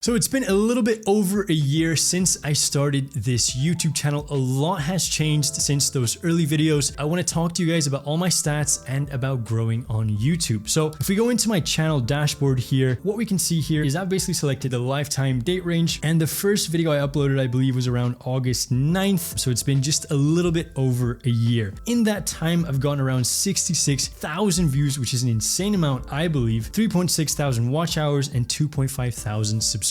So it's been a little bit over a year since I started this YouTube channel. A lot has changed since those early videos. I want to talk to you guys about all my stats and about growing on YouTube. So if we go into my channel dashboard here, what we can see here is I've basically selected the lifetime date range, and the first video I uploaded, I believe, was around August 9th. So it's been just a little bit over a year. In that time, I've gotten around 66,000 views, which is an insane amount, I believe, 3.6 thousand watch hours and 2.5 thousand subscribers.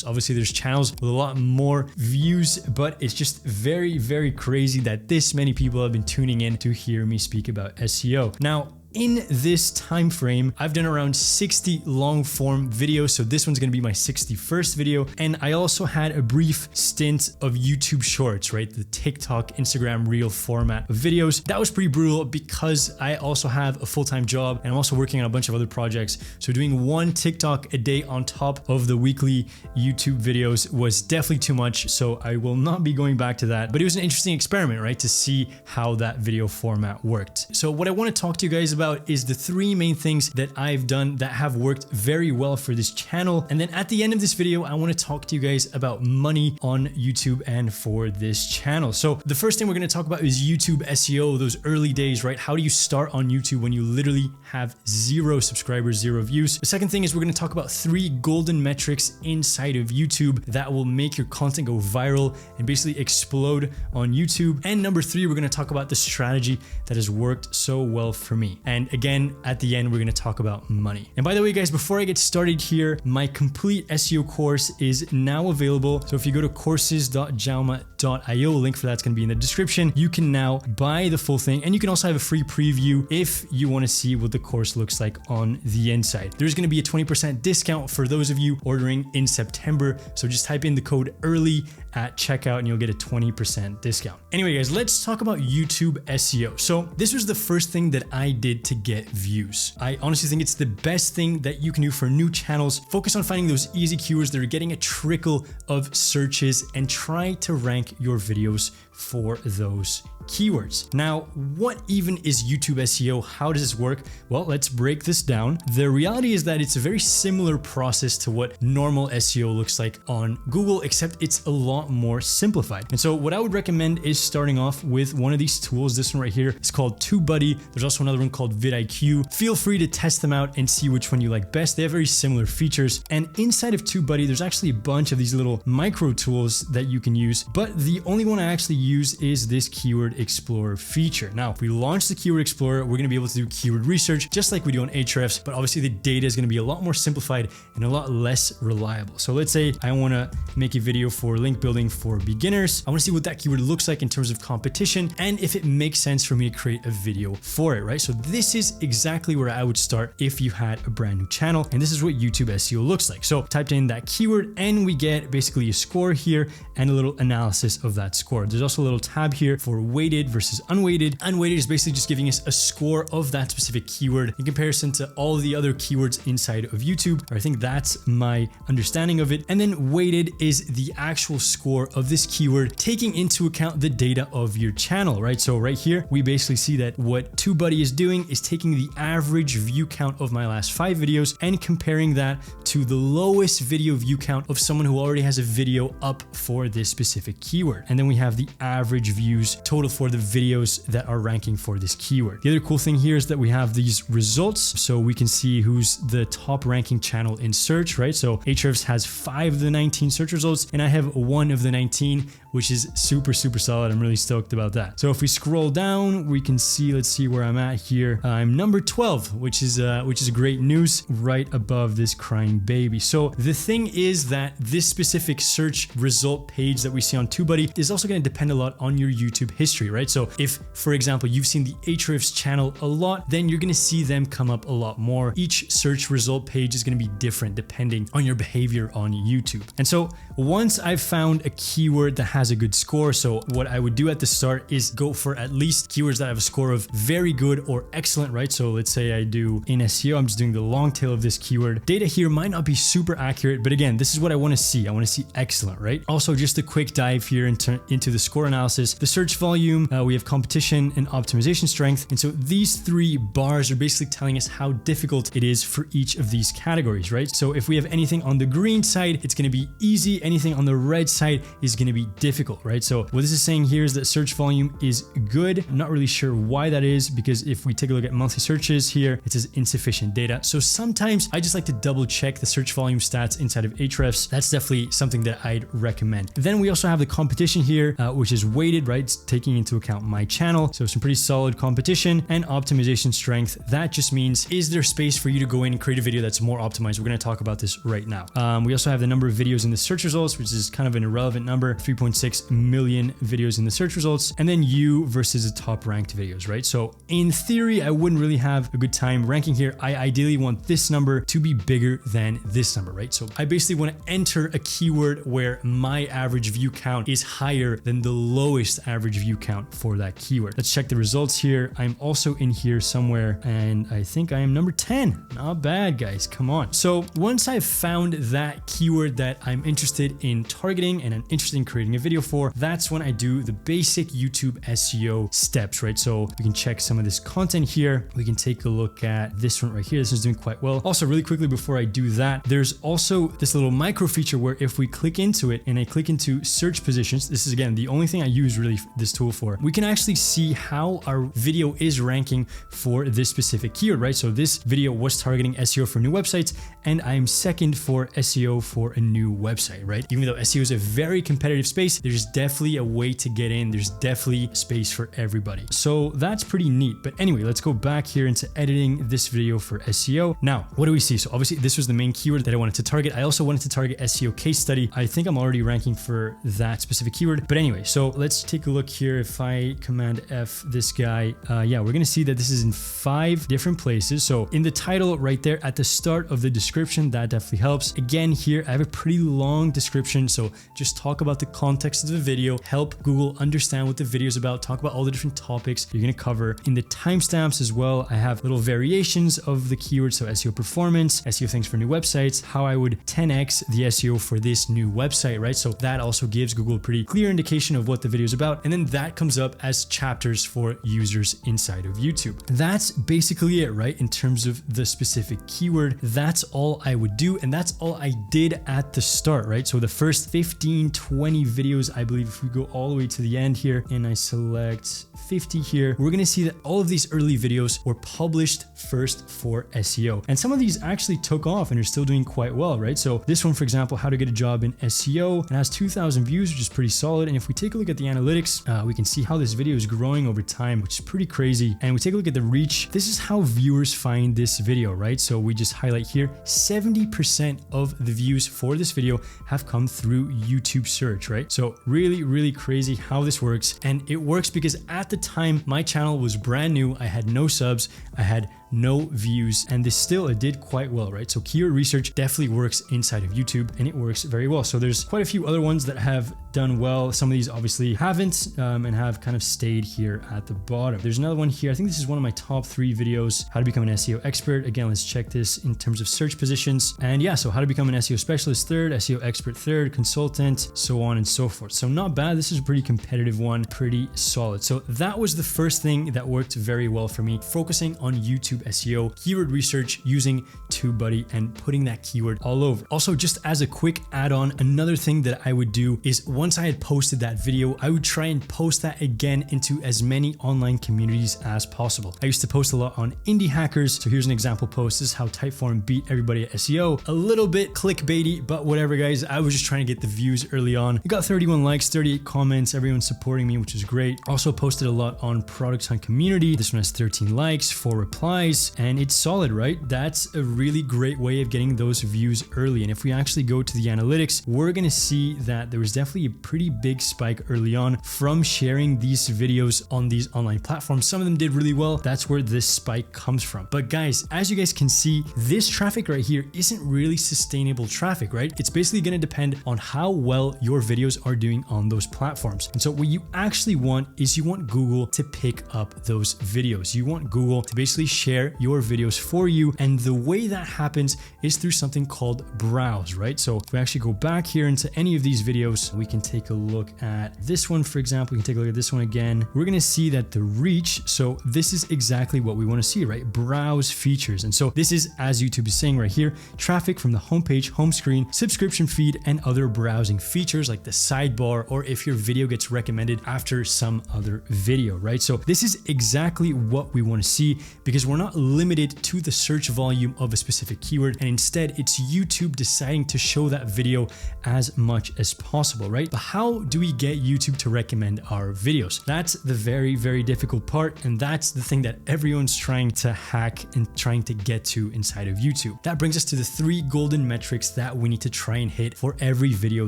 Obviously there's channels with a lot more views, but it's just very, very crazy that this many people have been tuning in to hear me speak about SEO. Now, in this time frame, I've done around 60 long form videos. So this one's going to be my 61st video. And I also had a brief stint of YouTube shorts, right? The TikTok, Instagram reel format of videos. That was pretty brutal because I also have a full-time job and I'm also working on a bunch of other projects. So doing one TikTok a day on top of the weekly YouTube videos was definitely too much. So I will not be going back to that, but it was an interesting experiment, right? To see how that video format worked. So what I want to talk to you guys about is the three main things that I've done that have worked very well for this channel. And then at the end of this video, I want to talk to you guys about money on YouTube and for this channel. So the first thing we're going to talk about is YouTube SEO, those early days, right? How do you start on YouTube when you literally have 0 subscribers, 0 views? The second thing is we're going to talk about 3 golden metrics inside of YouTube that will make your content go viral and basically explode on YouTube. And number 3, we're going to talk about the strategy that has worked so well for me. And again, at the end, we're going to talk about money. And by the way, guys, before I get started here, my complete SEO course is now available. So if you go to courses.jauma.io, link for that's going to be in the description. You can now buy the full thing, and you can also have a free preview if you want to see what the course looks like on the inside. There's going to be a 20% discount for those of you ordering in September. So just type in the code EARLY at checkout and you'll get a 20% discount. Anyway, guys, let's talk about YouTube SEO. So this was the first thing that I did to get views. I honestly think it's the best thing that you can do for new channels. Focus on finding those easy keywords that are getting a trickle of searches and try to rank your videos for those keywords. Now, what even is YouTube SEO? How does this work? Well, let's break this down. The reality is that it's a very similar process to what normal SEO looks like on Google, except it's a lot more simplified. And so what I would recommend is starting off with one of these tools. This one right here is called tubebuddy. There's also another one called VidIQ. Feel free to test them out and see which one you like best. They have very similar features. And inside of tubebuddy, there's actually a bunch of these little micro tools that you can use, but the only one I actually use is this Keyword Explorer feature. Now, if we launch the Keyword Explorer, we're going to be able to do keyword research just like we do on Ahrefs, but obviously the data is going to be a lot more simplified and a lot less reliable. So let's say I want to make a video for link building for beginners. I want to see what that keyword looks like in terms of competition and if it makes sense for me to create a video for it, right? So this is exactly where I would start if you had a brand new channel, and this is what YouTube SEO looks like. So typed in that keyword and we get basically a score here and a little analysis of that score. There's also a little tab here for weighted versus unweighted. Unweighted is basically just giving us a score of that specific keyword in comparison to all the other keywords inside of YouTube. Or I think that's my understanding of it. And then weighted is the actual score of this keyword, taking into account the data of your channel, right? So right here, we basically see that what tubebuddy is doing is taking the average view count of my last 5 videos and comparing that to the lowest video view count of someone who already has a video up for this specific keyword. And then we have the average views total for the videos that are ranking for this keyword. The other cool thing here is that we have these results. So we can see who's the top ranking channel in search, right? So Ahrefs has 5 of the 19 search results and I have 1 of the 19, which is super, super solid. I'm really stoked about that. So if we scroll down, we can see, let's see where I'm at here. I'm number 12, which is great news, right above this crying baby. So the thing is that this specific search result page that we see on tubebuddy is also going to depend a lot on your YouTube history, right? So if, for example, you've seen the Ahrefs channel a lot, then you're going to see them come up a lot more. Each search result page is going to be different depending on your behavior on YouTube. And so once I've found a keyword that has a good score, so what I would do at the start is go for at least keywords that have a score of very good or excellent, right? So let's say I do in SEO, I'm just doing the long tail of this keyword. Data here might might not be super accurate, but again, this is what I want to see. I want to see excellent, right? Also, just a quick dive here into the score analysis, the search volume, we have competition and optimization strength. And so these three bars are basically telling us how difficult it is for each of these categories, right? So if we have anything on the green side, it's going to be easy. Anything on the red side is going to be difficult, right? So what this is saying here is that search volume is good. I'm not really sure why that is, because if we take a look at monthly searches here, it says insufficient data. So sometimes I just like to double check the search volume stats inside of Ahrefs. That's definitely something that I'd recommend. Then we also have the competition here, which is weighted, right? It's taking into account my channel. So some pretty solid competition and optimization strength. That just means, is there space for you to go in and create a video that's more optimized? We're going to talk about this right now. We also have the number of videos in the search results, which is kind of an irrelevant number, 3.6 million videos in the search results, and then you versus the top ranked videos, right? So in theory, I wouldn't really have a good time ranking here. I ideally want this number to be bigger than this number, right? So I basically want to enter a keyword where my average view count is higher than the lowest average view count for that keyword. Let's check the results here. I'm also in here somewhere, and I think I am number 10. Not bad, guys. Come on. So once I've found that keyword that I'm interested in targeting and I'm interested in creating a video for, that's when I do the basic YouTube SEO steps, right? So we can check some of this content here. We can take a look at this one right here. This is doing quite well. Also, really quickly before I do that, there's also this little micro feature where if we click into it and I click into search positions, this is again the only thing I use really this tool for, we can actually see how our video is ranking for this specific keyword, right? So this video was targeting SEO for new websites, and I'm second for SEO for a new website, right? Even though SEO is a very competitive space, there's definitely a way to get in. There's definitely space for everybody. So that's pretty neat. But anyway, let's go back here into editing this video for SEO. Now, what do we see? So obviously this was the main keyword that I wanted to target. I also wanted to target SEO case study. I think I'm already ranking for that specific keyword. But anyway, so let's take a look here. If I Command F this guy, yeah, we're going to see that this is in 5 different places. So in the title right there at the start of the description, that definitely helps. Again, here I have a pretty long description. So just talk about the context of the video, help Google understand what the video is about, talk about all the different topics you're going to cover. In the timestamps as well, I have little variations of the keywords. So SEO performance, SEO things for new websites, how I would 10x the SEO for this new website, right? So that also gives Google a pretty clear indication of what the video is about. And then that comes up as chapters for users inside of YouTube. That's basically it, right? In terms of the specific keyword, that's all I would do. And that's all I did at the start, right? So the first 15, 20 videos, I believe if we go all the way to the end here and I select 50 here, we're going to see that all of these early videos were published first for SEO. And some of these actually took off and are still doing quite well, right? So this one, for example, how to get a job in SEO, it has 2,000 views, which is pretty solid. And if we take a look at the analytics, we can see how this video is growing over time, which is pretty crazy. And we take a look at the reach. This is how viewers find this video, right? So we just highlight here, 70% of the views for this video have come through YouTube search, right? So really, really crazy how this works. And it works because at the time, my channel was brand new. I had no subs. I had no views, and this still, it did quite well, right? So keyword research definitely works inside of YouTube, and it works very well. So there's quite a few other ones that have done well. Some of these obviously haven't and have kind of stayed here at the bottom. There's another one here. I think this is one of my top 3 videos, how to become an SEO expert. Again, let's check this in terms of search positions. And yeah, so how to become an SEO specialist 3rd, SEO expert 3rd, consultant, so on and so forth. So not bad. This is a pretty competitive one, pretty solid. So that was the first thing that worked very well for me, focusing on YouTube SEO, keyword research using TubeBuddy and putting that keyword all over. Also, just as a quick add-on, another thing that I would do is once I had posted that video, I would try and post that again into as many online communities as possible. I used to post a lot on indie hackers. So here's an example post. This is how Typeform beat everybody at SEO. A little bit clickbaity, but whatever, guys. I was just trying to get the views early on. I got 31 likes, 38 comments, everyone supporting me, which is great. Also posted a lot on Product Hunt community. This one has 13 likes, 4 replies, and it's solid, right? That's a really great way of getting those views early. And if we actually go to the analytics, we're going to see that there was definitely a pretty big spike early on from sharing these videos on these online platforms. Some of them did really well. That's where this spike comes from. But guys, as you guys can see, this traffic right here isn't really sustainable traffic, right? It's basically going to depend on how well your videos are doing on those platforms. And so what you actually want is you want Google to pick up those videos. You want Google to basically share prepare your videos for you. And the way that happens is through something called browse, right? So if we actually go back here into any of these videos, we can take a look at this one, for example. We can take a look at this one again. We're going to see that the reach, so this is exactly what we want to see, right? Browse features. And so this is, as YouTube is saying right here, traffic from the homepage, home screen, subscription feed, and other browsing features like the sidebar, or if your video gets recommended after some other video, right? So this is exactly what we want to see, because we're not limited to the search volume of a specific keyword, and instead it's YouTube deciding to show that video as much as possible, right? But how do we get YouTube to recommend our videos? That's the very, very difficult part, and that's the thing that everyone's trying to hack and trying to get to inside of YouTube. That brings us to the 3 golden metrics that we need to try and hit for every video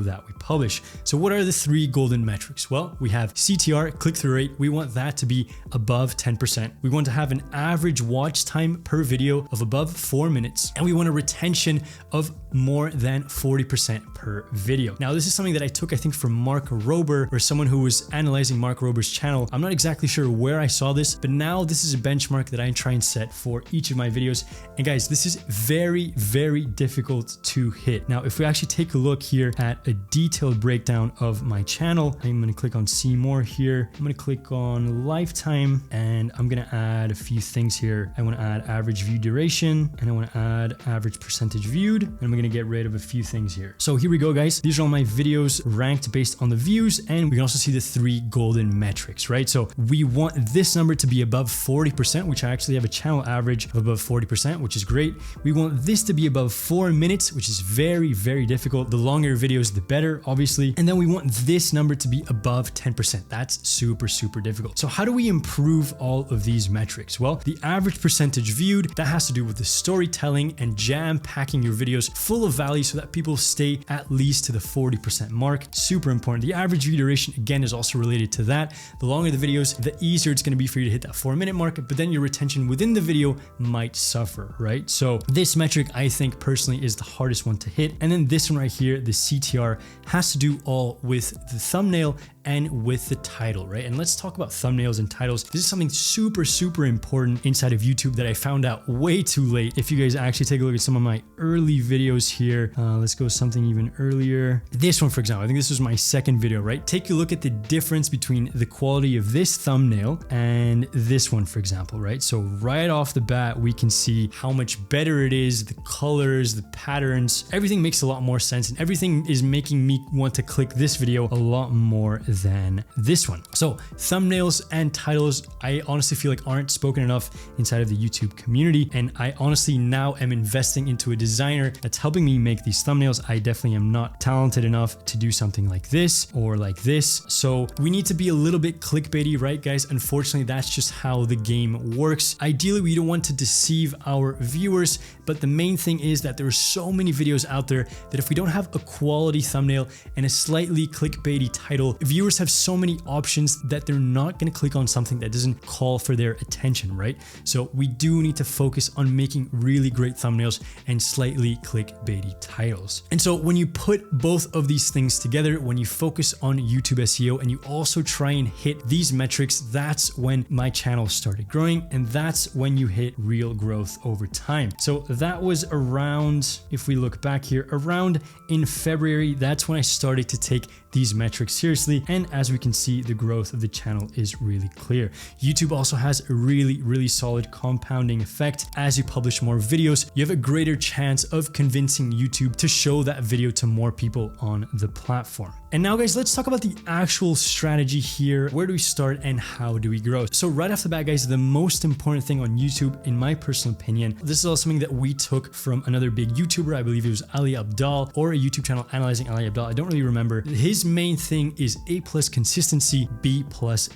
that we publish. So what are the 3 golden metrics? Well, we have CTR, click-through rate. We want that to be above 10%. We want to have an average watch time per video of above 4 minutes, and we want a retention of more than 40% per video. Now, this is something that I took, I think, from Mark Rober, or someone who was analyzing Mark Rober's channel. I'm not exactly sure where I saw this, but now this is a benchmark that I try and set for each of my videos. And guys, this is very, very difficult to hit. Now, if we actually take a look here at a detailed breakdown of my channel, I'm going to click on see more here. I'm going to click on lifetime, and I'm going to add a few things here. I want to add average view duration, and I want to add average percentage viewed, and I'm going to get rid of a few things here. So here we go, guys. These are all my videos ranked based on the views, and we can also see the 3 golden metrics, right? So we want this number to be above 40%, which I actually have a channel average of above 40%, which is great. We want this to be above 4 minutes, which is very, very difficult. The longer videos, the better, obviously. And then we want this number to be above 10%. That's super, super difficult. So how do we improve all of these metrics? Well, the average percentage viewed, that has to do with the storytelling and jam packing your videos full of value so that people stay at least to the 40% mark. Super important. The average view duration, again, is also related to that. The longer the videos, the easier it's going to be for you to hit that 4-minute mark, but then your retention within the video might suffer, right? So this metric, I think personally, is the hardest one to hit. And then this one right here, the CTR, has to do all with the thumbnail and with the title, right? And let's talk about thumbnails and titles. This is something super, super important inside of YouTube that I found out way too late. If you guys actually take a look at some of my early videos here, let's go something even earlier. This one, for example, I think this was my 2nd video, right? Take a look at the difference between the quality of this thumbnail and this one, for example, right? So right off the bat, we can see how much better it is, the colors, the patterns, everything makes a lot more sense, and everything is making me want to click this video a lot more than this one. So thumbnails and titles, I honestly feel like aren't spoken enough inside of the YouTube community. And I honestly now am investing into a designer that's helping me make these thumbnails. I definitely am not talented enough to do something like this or like this. So we need to be a little bit clickbaity, right, guys? Unfortunately, that's just how the game works. Ideally, we don't want to deceive our viewers, but the main thing is that there are so many videos out there that if we don't have a quality thumbnail and a slightly clickbaity title, viewers have so many options that they're not going to click on something that doesn't call for their attention, right? So we do need to focus on making really great thumbnails and slightly clickbaity titles. And so when you put both of these things together, when you focus on YouTube SEO and you also try and hit these metrics, that's when my channel started growing, and that's when you hit real growth over time. So that was around, if we look back here, around in February, that's when I started to take these metrics seriously. And as we can see, the growth of the channel is really clear. YouTube also has a really, really solid compounding effect. As you publish more videos, you have a greater chance of convincing YouTube to show that video to more people on the platform. And now, guys, let's talk about the actual strategy here. Where do we start and how do we grow? So right off the bat, guys, the most important thing on YouTube, in my personal opinion, this is also something that we took from another big YouTuber. I believe it was Ali Abdaal, or a YouTube channel analyzing Ali Abdaal. I don't really remember. His main thing is A+ consistency, B+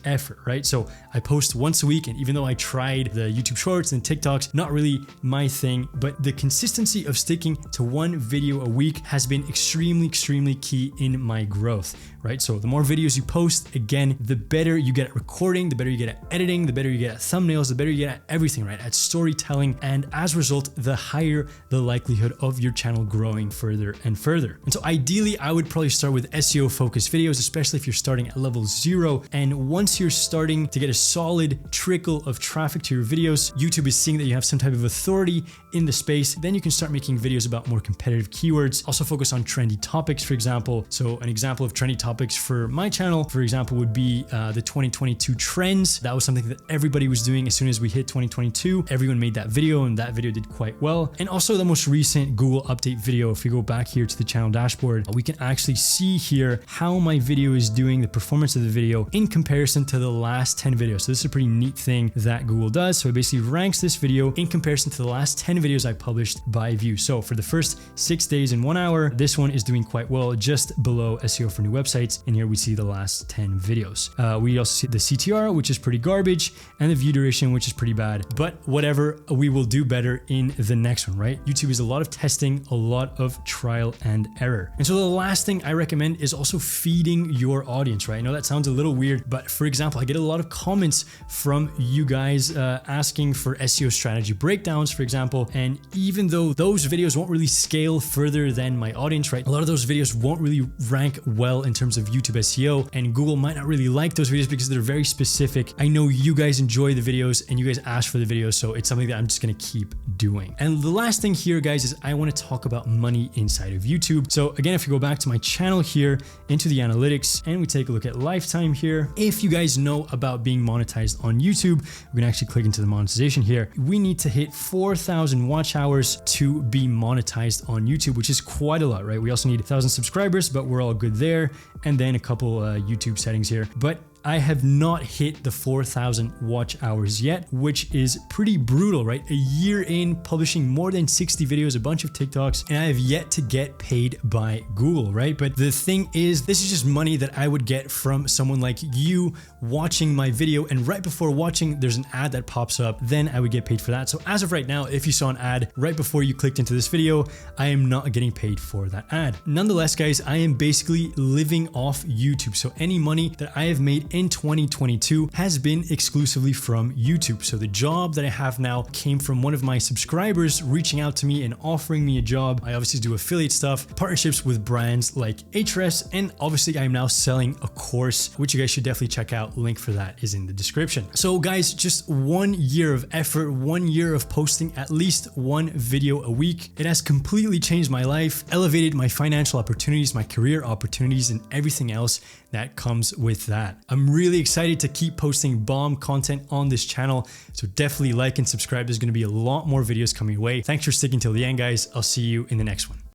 effort, right? So I post once a week, and even though I tried the YouTube Shorts and TikToks, not really my thing, but the consistency of sticking to one video a week has been extremely, extremely key in my growth, right? So the more videos you post, again, the better you get at recording, the better you get at editing, the better you get at thumbnails, the better you get at everything, right? At storytelling. And as a result, the higher the likelihood of your channel growing further and further. And so ideally, I would probably start with SEO focused videos, especially if you're starting at level 0. And once you're starting to get a solid trickle of traffic to your videos, YouTube is seeing that you have some type of authority in the space, then you can start making videos about more competitive keywords. Also focus on trendy topics, for example. So an example of trendy topics for my channel, for example, would be the 2022 trends. That was something that everybody was doing as soon as we hit 2022. Everyone made that video and that video did quite well. And also the most recent Google update video. If we go back here to the channel dashboard, we can actually see here how my video is doing, the performance of the video in comparison to the last 10 videos. So this is a pretty neat thing that Google does. So it basically ranks this video in comparison to the last 10 videos I published by view. So for the first 6 days and 1 hour, this one is doing quite well, just below SEO for new websites. And here we see the last 10 videos. We also see the CTR, which is pretty garbage, and the view duration, which is pretty bad, but whatever, we will do better in the next one, right? YouTube is a lot of testing, a lot of trial and error. And so the last thing I recommend is also feeding your audience, right? I know that sounds a little weird, but for example, I get a lot of comments from you guys asking for SEO strategy breakdowns, for example. And even though those videos won't really scale further than my audience, right? A lot of those videos won't really rank well in terms of YouTube SEO, and Google might not really like those videos because they're very specific. I know you guys enjoy the videos and you guys ask for the videos, so it's something that I'm just gonna keep doing. And the last thing here, guys, is I want to talk about money inside of YouTube. So again, if you go back to my channel here into the analytics and we take a look at lifetime here, if you guys know about being monetized on YouTube, we can actually click into the monetization here. We need to hit 4,000 watch hours to be monetized on YouTube, which is quite a lot, right? We also need 1,000 subscribers, but we're all good there. And then a couple YouTube settings here. But I have not hit the 4,000 watch hours yet, which is pretty brutal, right? A year in, publishing more than 60 videos, a bunch of TikToks, and I have yet to get paid by Google, right? But the thing is, this is just money that I would get from someone like you watching my video, and right before watching, there's an ad that pops up, then I would get paid for that. So as of right now, if you saw an ad right before you clicked into this video, I am not getting paid for that ad. Nonetheless, guys, I am basically living off YouTube. So any money that I have made in 2022 has been exclusively from YouTube. So the job that I have now came from one of my subscribers reaching out to me and offering me a job. I obviously do affiliate stuff, partnerships with brands like Ahrefs, and obviously I'm now selling a course, which you guys should definitely check out. Link for that is in the description. So guys, just 1 year of effort, 1 year of posting at least one video a week. It has completely changed my life, elevated my financial opportunities, my career opportunities, and everything else that comes with that. I'm really excited to keep posting bomb content on this channel. So definitely like and subscribe. There's going to be a lot more videos coming your way. Thanks for sticking till the end, guys. I'll see you in the next one.